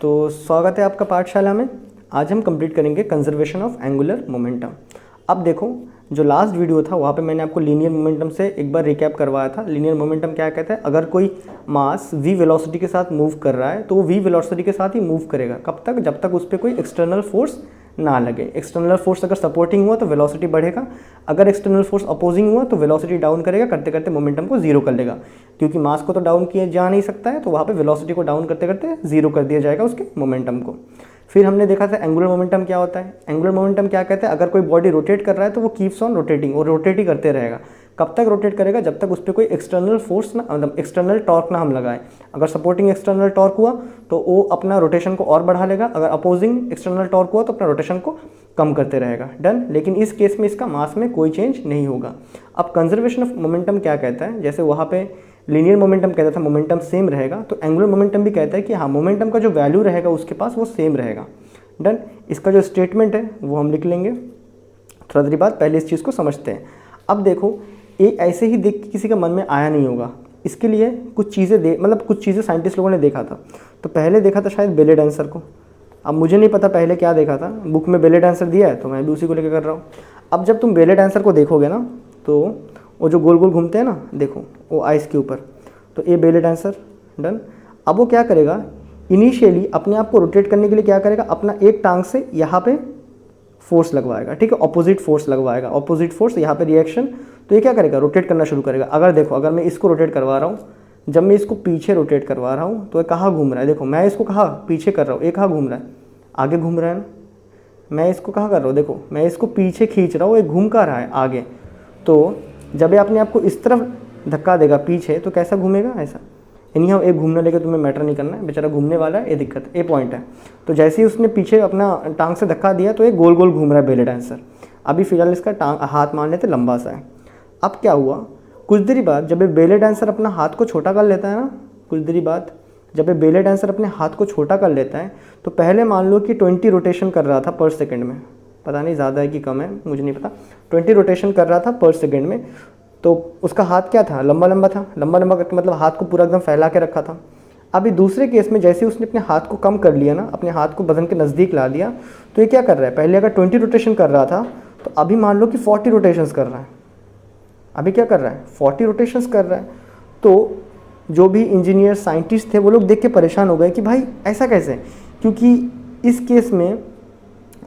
तो स्वागत है आपका पाठशाला में। आज हम कंप्लीट करेंगे कंजर्वेशन ऑफ एंगुलर मोमेंटम। अब देखो, जो लास्ट वीडियो था वहाँ पे मैंने आपको लीनियर मोमेंटम से एक बार रिकैप करवाया था। लीनियर मोमेंटम क्या कहता है? अगर कोई मास v वेलोसिटी के साथ मूव कर रहा है तो वो v वेलोसिटी के साथ ही मूव करेगा। कब तक? जब तक उस पर कोई एक्सटर्नल फोर्स ना लगे। एक्सटर्नल फोर्स अगर सपोर्टिंग हुआ तो वेलोसिटी बढ़ेगा, अगर एक्सटर्नल फोर्स अपोजिंग हुआ तो वेलोसिटी डाउन करेगा, करते करते मोमेंटम को जीरो कर लेगा। क्योंकि मास को तो डाउन किया जा नहीं सकता है, तो वहाँ पे वेलोसिटी को डाउन करते करते जीरो कर दिया जाएगा उसके मोमेंटम को। फिर हमने देखा था एंगुलर मोमेंटम क्या होता है। एंगुलर मोमेंटम क्या कहते हैं? अगर कोई बॉडी रोटेट कर रहा है तो वो कीप्स ऑन रोटेटिंग, और रोटेट ही करते रहेगा। कब तक रोटेट करेगा? जब तक उस पर कोई एक्सटर्नल फोर्स ना, मतलब एक्सटर्नल टॉर्क ना हम लगाएं। अगर सपोर्टिंग एक्सटर्नल टॉर्क हुआ तो वो अपना रोटेशन को और बढ़ा लेगा, अगर अपोजिंग एक्सटर्नल टॉर्क हुआ तो अपना रोटेशन को कम करते रहेगा। डन। लेकिन इस केस में इसका मास में कोई चेंज नहीं होगा। अब कंजर्वेशन ऑफ मोमेंटम क्या कहता है? जैसे वहाँ पे लीनियर मोमेंटम कहता था मोमेंटम सेम रहेगा, तो एंगुलर मोमेंटम भी कहता है कि हाँ, मोमेंटम का जो वैल्यू रहेगा उसके पास वो सेम रहेगा। डन। इसका जो स्टेटमेंट है वो हम लिख लेंगे थोड़ा देर बाद। पहले इस चीज़ को समझते हैं। अब देखो, ये ऐसे ही देख के किसी का मन में आया नहीं होगा। इसके लिए कुछ चीज़ें साइंटिस्ट लोगों ने देखा था। तो पहले देखा था शायद बेले डांसर को। अब मुझे नहीं पता पहले क्या देखा था, बुक में बेले डांसर दिया है तो मैं भी उसी को लेकर कर रहा हूँ। अब जब तुम बेले डांसर को देखोगे ना, तो वो जो गोल गोल घूमते हैं ना, देखो वो आइस के ऊपर, तो ये बेले डांसर। डन। अब वो क्या करेगा? इनिशियली अपने आप को रोटेट करने के लिए क्या करेगा? अपना एक टांग से यहाँ पे फोर्स लगवाएगा, ठीक है, ऑपोजिट फोर्स लगवाएगा, ऑपोजिट फोर्स, यहाँ पे रिएक्शन। तो ये क्या करेगा? रोटेट करना शुरू करेगा। अगर देखो, अगर मैं इसको रोटेट करवा रहा हूँ, जब मैं इसको पीछे रोटेट करवा रहा हूँ तो ये कहाँ घूम रहा है? देखो, मैं इसको कहाँ पीछे कर रहा हूँ, ये कहाँ घूम रहा है? आगे घूम रहा है ना। मैं इसको कहाँ कर रहा हूँ? देखो, मैं इसको पीछे खींच रहा हूँ, ये घूम का रहा है आगे। तो जब ये अपने आप को इस तरफ धक्का देगा पीछे, तो कैसा घूमेगा? ऐसा। यानी हम एक घूमने लेके तुम्हें मैटर नहीं करना है, बेचारा घूमने वाला है, ये दिक्कत है, ये पॉइंट है। तो जैसे ही उसने पीछे अपना टांग से धक्का दिया तो ये गोल गोल घूम रहा है बेले डांसर। अभी फिलहाल इसका टांग हाथ मान लेते लंबा सा है। अब क्या हुआ? कुछ देरी बाद जब ये बेले डांसर अपना हाथ को छोटा कर लेता है ना, कुछ देरी बाद जब ये बेले डांसर अपने हाथ को छोटा कर लेता है, तो पहले मान लो कि 20 रोटेशन कर रहा था पर सेकंड में, पता नहीं ज़्यादा है कि कम है, मुझे नहीं पता, 20 रोटेशन कर रहा था पर सेकंड में। तो उसका हाथ क्या था? लंबा लंबा था। लंबा लंबा करके मतलब हाथ को पूरा एकदम फैला के रखा था। अभी दूसरे केस में जैसे उसने अपने हाथ को कम कर लिया ना, अपने हाथ को बदन के नज़दीक ला दिया, तो ये क्या कर रहा है? पहले अगर 20 रोटेशन कर रहा था तो अभी मान लो कि 40 रोटेशंस कर रहा है। अभी क्या कर रहा है? 40 रोटेशंस कर रहा है। तो जो भी इंजीनियर साइंटिस्ट थे वो लोग देख के परेशान हो गए कि भाई ऐसा कैसे? क्योंकि इस केस में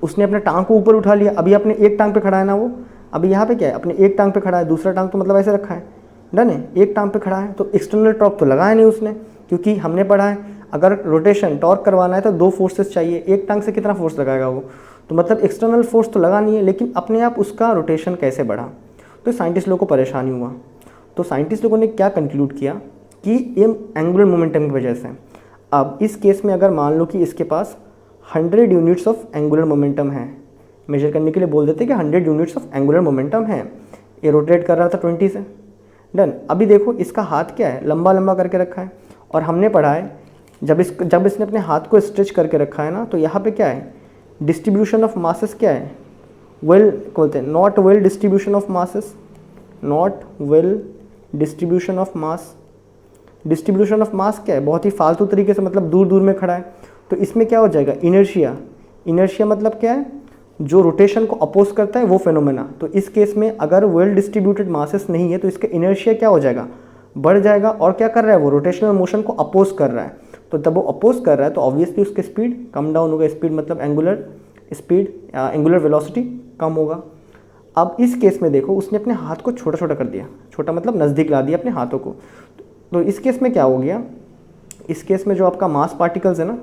उसने अपने टांग को ऊपर उठा लिया, अभी अपने एक टांग पे खड़ा है ना वो, अभी यहाँ पे क्या है? अपने एक टांग पे खड़ा है, दूसरा टांग तो मतलब ऐसे रखा है। डन है। एक टांग पे खड़ा है तो एक्सटर्नल टॉर्क तो लगाया नहीं उसने, क्योंकि हमने पढ़ा है अगर रोटेशन टॉर्क करवाना है तो दो फोर्सेस चाहिए। एक टांग से कितना फोर्स लगाएगा वो? तो मतलब एक्सटर्नल फोर्स तो लगा नहीं है, लेकिन अपने आप उसका रोटेशन कैसे बढ़ा? तो साइंटिस्ट लोगों को परेशानी हुआ। तो साइंटिस्ट लोगों ने क्या कंक्लूड किया कि ये एंगुलर मोमेंटम की वजह से। अब इस केस में अगर मान लो कि इसके पास 100 यूनिट्स ऑफ एंगुलर मोमेंटम है, मेजर करने के लिए बोल देते कि 100 यूनिट्स ऑफ एंगुलर मोमेंटम है, ये रोटेट कर रहा था 20 से। डन। अभी देखो, इसका हाथ क्या है? लंबा लंबा करके रखा है। और हमने पढ़ा है जब इसने अपने हाथ को स्ट्रेच करके रखा है ना, तो यहाँ पे क्या है? डिस्ट्रीब्यूशन ऑफ मासेस क्या है? वेल बोलते हैं, not well distribution of masses, not well distribution of mass. Distribution of mass क्या है? बहुत ही फालतू तरीके से, मतलब दूर दूर में खड़ा है। तो इसमें क्या हो जाएगा? इनर्शिया। इनर्शिया मतलब क्या है? जो रोटेशन को अपोज करता है वो फेनोमेना। तो इस केस में अगर वेल डिस्ट्रीब्यूटेड मासेस नहीं है तो इसका इनर्शिया क्या हो जाएगा? बढ़ जाएगा। और क्या कर रहा है वो? रोटेशनल मोशन को अपोज कर रहा है। तो जब वो अपोज कर रहा है तो ऑब्वियसली उसकी स्पीड कम डाउन होगा। स्पीड मतलब एंगुलर स्पीड, एंगुलर वेलोसिटी कम होगा। अब इस केस में देखो, उसने अपने हाथ को छोटा छोटा कर दिया, छोटा मतलब नज़दीक ला दिया अपने हाथों को। तो इस केस में क्या हो गया? इस केस में जो आपका मास पार्टिकल्स है ना,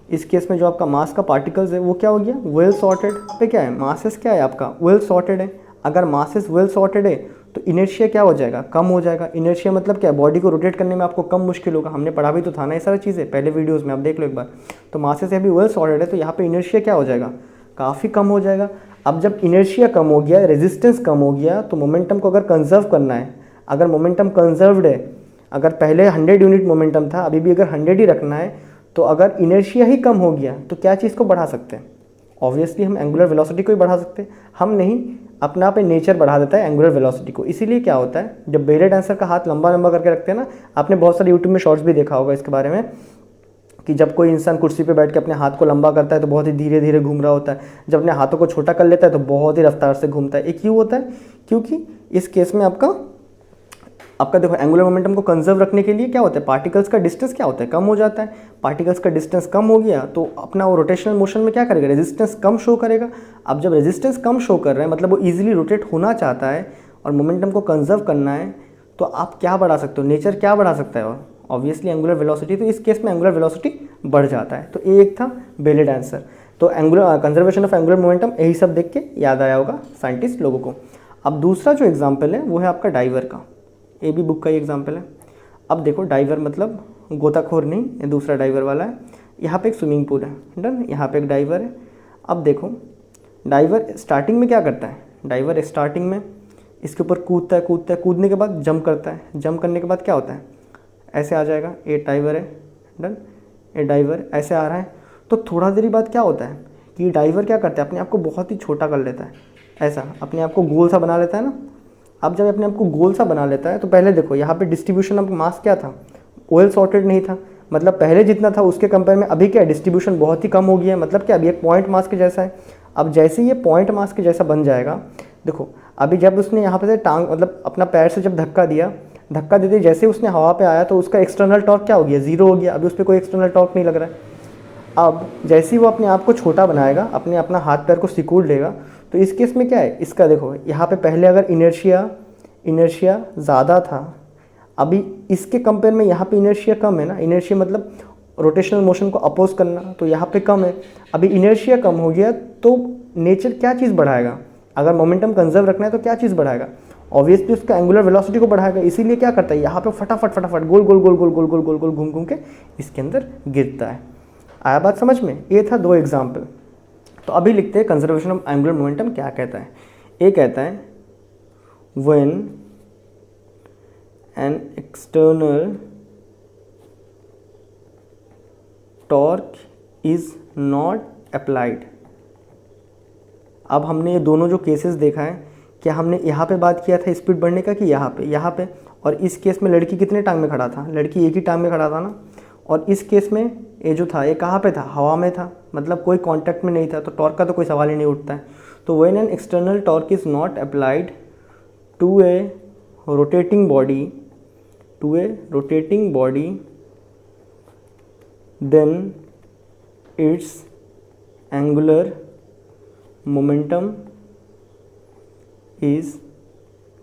इस केस में जो आपका मास का पार्टिकल्स है वो क्या हो गया? Well sorted. पे क्या है? मासेस क्या है आपका? वेल सॉर्टेड है। अगर मासेस वेल सॉर्टेड है तो इनर्शिया क्या हो जाएगा? कम हो जाएगा। इनर्शिया मतलब क्या है? बॉडी को रोटेट करने में आपको कम मुश्किल होगा। हमने पढ़ा भी तो था ना ये सारी चीज़ें पहले वीडियोज़ में, आप देख लो एक बार। तो मासेस अभी वेल सॉर्टेड है तो यहाँ पे इनर्शिया क्या हो जाएगा? काफ़ी कम हो जाएगा। अब जब इनर्शिया कम हो गया, रेजिस्टेंस कम हो गया, तो मोमेंटम को अगर कंजर्व करना है, अगर मोमेंटम कंजर्व्ड है, अगर पहले 100 यूनिट मोमेंटम था, अभी भी अगर 100 ही रखना है, तो अगर इनर्शिया ही कम हो गया तो क्या चीज़ को बढ़ा सकते हैं? ऑब्वियसली हम एंगुलर वेलोसिटी को ही बढ़ा सकते हैं। हम नहीं, अपना पे नेचर बढ़ा देता है एंगुलर वेलोसिटी को। इसीलिए क्या होता है, जब बेले डांसर का हाथ लंबा लंबा करके रखते हैं ना, आपने बहुत सारे यूट्यूब में शॉर्ट्स भी देखा होगा इसके बारे में, कि जब कोई इंसान कुर्सी पे बैठ के अपने हाथ को लंबा करता है तो बहुत ही धीरे धीरे घूम रहा होता है, जब अपने हाथों को छोटा कर लेता है तो बहुत ही रफ्तार से घूमता है। ये क्यों होता है? क्योंकि इस केस में आपका देखो एंगुलर मोमेंटम को कंजर्व रखने के लिए क्या होता है, पार्टिकल्स का डिस्टेंस क्या होता है, कम हो जाता है। पार्टिकल्स का डिस्टेंस कम हो गया तो अपना वो रोटेशनल मोशन में क्या करेगा, रेजिस्टेंस कम शो करेगा। अब जब रेजिस्टेंस कम शो कर रहे हैं मतलब वो ईजिली रोटेट होना चाहता है और मोमेंटम को कंजर्व करना है, तो आप क्या बढ़ा सकते हो, नेचर क्या बढ़ा सकता है, और ऑब्वियसली एंगुलर वेलोसिटी। तो इस केस में एंगुलर वेलोसिटी बढ़ जाता है। तो ये एक था वैलिड आंसर। तो angular conservation of angular momentum, यही सब देख के याद आया होगा साइंटिस्ट लोगों को। अब दूसरा जो एग्जाम्पल है वो है आपका डाइवर का, ये भी बुक का ही एग्जाम्पल है। अब देखो डाइवर मतलब गोताखोर नहीं, ये दूसरा डाइवर वाला है। यहाँ पे एक स्विमिंग पूल है, डन, यहाँ पे एक डाइवर है। अब देखो डाइवर स्टार्टिंग में क्या करता है, डाइवर स्टार्टिंग में इसके ऊपर कूदता है, कूदने के बाद जंप करता है, जंप करने के बाद क्या होता है, ऐसे आ जाएगा, ये डाइवर है, डन, ये डाइवर ऐसे आ रहा है। तो थोड़ा देरी बाद क्या होता है कि डाइवर क्या करता है, अपने आप को बहुत ही छोटा कर लेता है, ऐसा अपने आप को गोल सा बना लेता है ना। अब जब अपने आप को गोल सा बना लेता है तो पहले देखो यहाँ पे डिस्ट्रीब्यूशन ऑफ मास क्या था, वेल सॉर्टेड नहीं था, मतलब पहले जितना था उसके कंपेयर में अभी क्या डिस्ट्रीब्यूशन बहुत ही कम हो गया है, मतलब क्या अभी एक पॉइंट मास के जैसा है। अब जैसे ही ये पॉइंट मास के जैसा बन जाएगा, देखो अभी जब उसने यहाँ पे से टांग मतलब अपना पैर से जब धक्का दिया, धक्का देते जैसे उसने हवा पे आया तो उसका एक्सटर्नल टॉर्क क्या हो गया, जीरो हो गया, अभी उस पर कोई एक्सटर्नल टॉर्क नहीं लग रहा है। अब जैसे ही वो अपने आप को छोटा बनाएगा, अपना हाथ पैर को सिकुड़ लेगा, तो इस केस में क्या है, इसका देखो यहाँ पे पहले अगर इनर्शिया ज़्यादा था, अभी इसके कंपेयर में यहाँ पे इनर्शिया कम है ना। इनर्शिया मतलब रोटेशनल मोशन को अपोज करना, तो यहाँ पे कम है। अभी इनर्शिया कम हो गया तो नेचर क्या चीज़ बढ़ाएगा, अगर मोमेंटम कंजर्व रखना है तो क्या चीज़ बढ़ाएगा, ऑब्वियसली उसका एंगुलर वेलोसिटी को बढ़ाएगा। इसीलिए क्या करता है, यहाँ पे फटाफट गोल गोल गोल गोल गोल गोल गोल गोल घूम घूम के इसके अंदर गिरता है। आया बात समझ में? ये था दो एग्जाम्पल। तो अभी लिखते हैं कंजर्वेशन ऑफ एंगुलर मोमेंटम क्या कहता है। ये कहता है when an external torque is not applied. अब हमने ये दोनों जो केसेस देखा है, क्या हमने यहाँ पे बात किया था स्पीड बढ़ने का कि यहाँ पे, और इस केस में लड़की कितने टांग में खड़ा था, लड़की एक ही टांग में खड़ा था ना। और इस केस में ये जो था ये कहाँ पे था, हवा में था, मतलब कोई कांटेक्ट में नहीं था, तो टॉर्क का तो कोई सवाल ही नहीं उठता है। तो when an external torque is not applied to a rotating body then its angular momentum is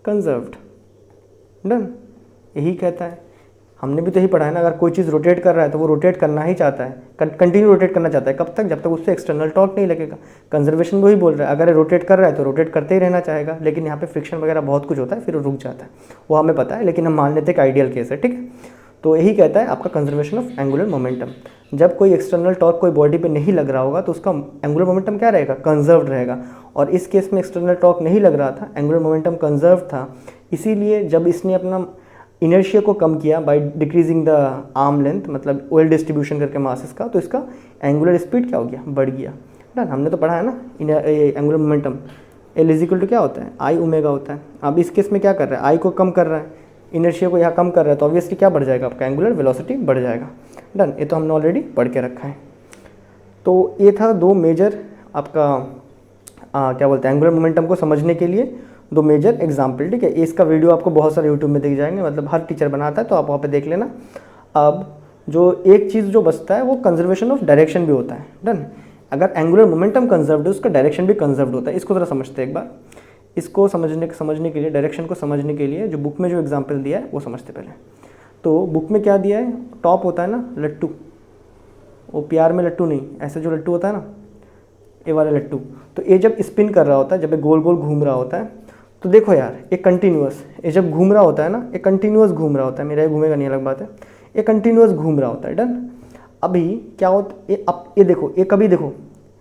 conserved. Done, यही कहता है। हमने भी तो यही पढ़ा है ना, अगर कोई चीज़ रोटेट कर रहा है तो वो रोटेट करना ही चाहता है, कंटिन्यू रोटेट करना चाहता है। कब तक? जब तक उससे एक्सटर्नल टॉर्क नहीं लगेगा। कंजर्वेशन भी वही बोल रहा है, अगर रोटेट कर रहा है तो रोटेट करते ही रहना चाहेगा, लेकिन यहाँ पे फ्रिक्शन वगैरह बहुत कुछ होता है, फिर वो रुक जाता है, वो हमें पता है, लेकिन हम मान लेते हैं कि आइडियल केस है, ठीक है। तो यही कहता है आपका कंजर्वेशन ऑफ एंगुलर मोमेंटम। जब कोई एक्सटर्नल टॉर्क कोई बॉडी पे नहीं लग रहा होगा तो उसका एंगुलर मोमेंटम क्या रहेगा, कंजर्व्ड रहेगा। और इस केस में एक्सटर्नल टॉर्क नहीं लग रहा था, एंगुलर मोमेंटम कंजर्व था, इसीलिए जब इसने अपना इनर्शिया को कम किया by decreasing the arm length, मतलब वेल डिस्ट्रीब्यूशन करके मासेस का, तो इसका एंगुलर स्पीड क्या हो गया, बढ़ गया। डन, हमने तो पढ़ा है ना angular momentum L is equal to क्या होता है, आई ओमेगा होता है। अब इस केस में क्या कर रहा है, आई को कम कर रहा है, इनर्शिया को यहाँ कम कर रहा है, तो ऑब्वियसली क्या बढ़ जाएगा, आपका एंगुलर वेलोसिटी बढ़ जाएगा। डन, ये तो हमने ऑलरेडी पढ़ के रखा है। तो ये था दो मेजर आपका क्या बोलते हैं एंगुलर मोमेंटम को समझने के लिए दो मेजर एग्जाम्पल, ठीक है। इसका वीडियो आपको बहुत सारे यूट्यूब में दिख जाएंगे, मतलब हर टीचर बनाता है, तो आप वहाँ पे देख लेना। अब जो एक चीज़ जो बचता है वो कंजर्वेशन ऑफ डायरेक्शन भी होता है। डन, अगर एंगुलर मोमेंटम कंजर्व्ड है उसका डायरेक्शन भी कंजर्व्ड होता है। इसको ज़रा समझते हैं एक बार। इसको समझने के लिए, डायरेक्शन को समझने के लिए जो बुक में जो एग्जाम्पल दिया है वो समझते पहले। तो बुक में क्या दिया है, टॉप होता है ना लट्टू, वो प्यार में लट्टू नहीं, ऐसे जो लट्टू होता है ना, ये वाला लट्टू। तो ये जब स्पिन कर रहा होता है, जब ये गोल गोल घूम रहा होता है, तो देखो यार ये कंटिन्यूअस, ये जब घूम रहा होता है ना, ये कंटिन्यूअस घूम रहा होता है, मेरा ये घूमेगा नहीं अलग बात है, ये कंटिन्यूअस घूम रहा होता है। डन, अभी क्या होता ये, अब ये देखो, ये कभी देखो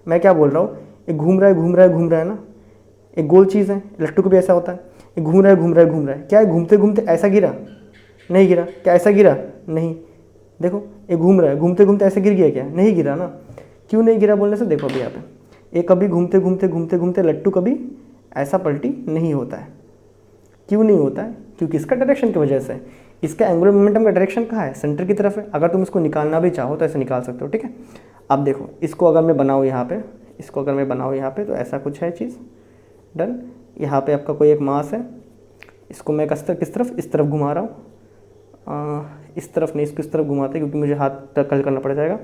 मैं क्या बोल रहा हूँ, ये घूम रहा है ना, एक गोल चीज़ है, लट्टू को भी ऐसा होता है, ये घूम रहा है, क्या है घूमते घूमते ऐसा गिरा, नहीं गिरा, क्या ऐसा गिरा, नहीं, देखो ये घूम रहा है, घूमते घूमते ऐसे गिर गया क्या, नहीं गिरा ना। क्यों नहीं गिरा बोलने से देखो अभी यहाँ पे, ये कभी घूमते घूमते लट्टू कभी ऐसा पलटी नहीं होता है। क्यों नहीं होता है? क्योंकि इसका डायरेक्शन की वजह से, इसका एंगुलर मोमेंटम का डायरेक्शन कहाँ है, सेंटर की तरफ है। अगर तुम इसको निकालना भी चाहो तो ऐसे निकाल सकते हो, ठीक है। अब देखो इसको अगर मैं बनाऊँ यहाँ पे, इसको अगर मैं बनाऊँ यहाँ पे, तो ऐसा कुछ है चीज़, डन। यहाँ पे आपका कोई एक मास है, इसको मैं किस तरफ, इस तरफ घुमा रहा हूँ, इस तरफ नहीं, इसको इस तरफ घुमाते हैं क्योंकि मुझे हाथ टक्कल करना पड़ जाएगा।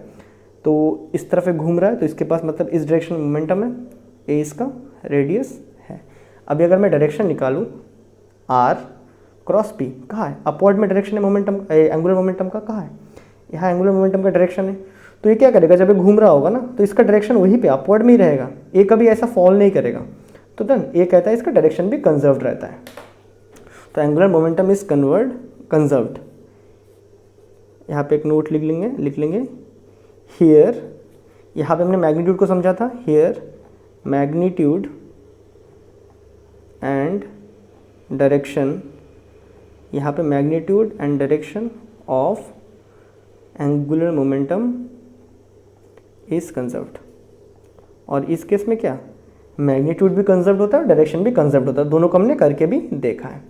तो इस तरफ एक घूम रहा है, तो इसके पास मतलब इस डायरेक्शन में मोमेंटम है, ये इसका रेडियस है। अभी अगर मैं डायरेक्शन निकालूँ r क्रॉस p, कहाँ है, अपवर्ड में डायरेक्शन है मोमेंटम, एंगुलर मोमेंटम का कहाँ है, यहाँ एंगुलर मोमेंटम का डायरेक्शन है। तो ये क्या करेगा, जब ये घूम रहा होगा ना तो इसका डायरेक्शन वहीं पे अपवर्ड में ही रहेगा, ये कभी ऐसा फॉल नहीं करेगा। तो डन, ये कहता है इसका डायरेक्शन भी कंजर्व्ड रहता है। तो एंगुलर मोमेंटम इज कंजर्व्ड। यहाँ पे एक नोट लिख लेंगे हियर, यहाँ पे हमने मैग्नीट्यूड को समझा था, हियर मैग्नीट्यूड एंड डायरेक्शन, यहाँ पे magnitude and direction of angular momentum is conserved. और इस केस में क्या, मैग्नीट्यूड भी कंजर्व्ड होता है और डायरेक्शन भी कंजर्व्ड होता है, दोनों को हमने करके भी देखा है।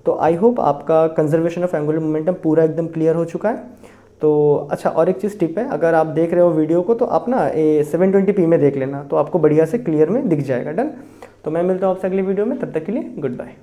तो आई होप आपका कंजर्वेशन ऑफ एंगुलर मोमेंटम पूरा एकदम क्लियर हो चुका है। तो अच्छा, और एक चीज़ टिप है, अगर आप देख रहे हो वीडियो को तो आप ना 720p में देख लेना, तो आपको बढ़िया से क्लियर में दिख जाएगा, डन। तो मैं मिलता हूँ आपसे अगली वीडियो में, तब तक के लिए गुड बाय।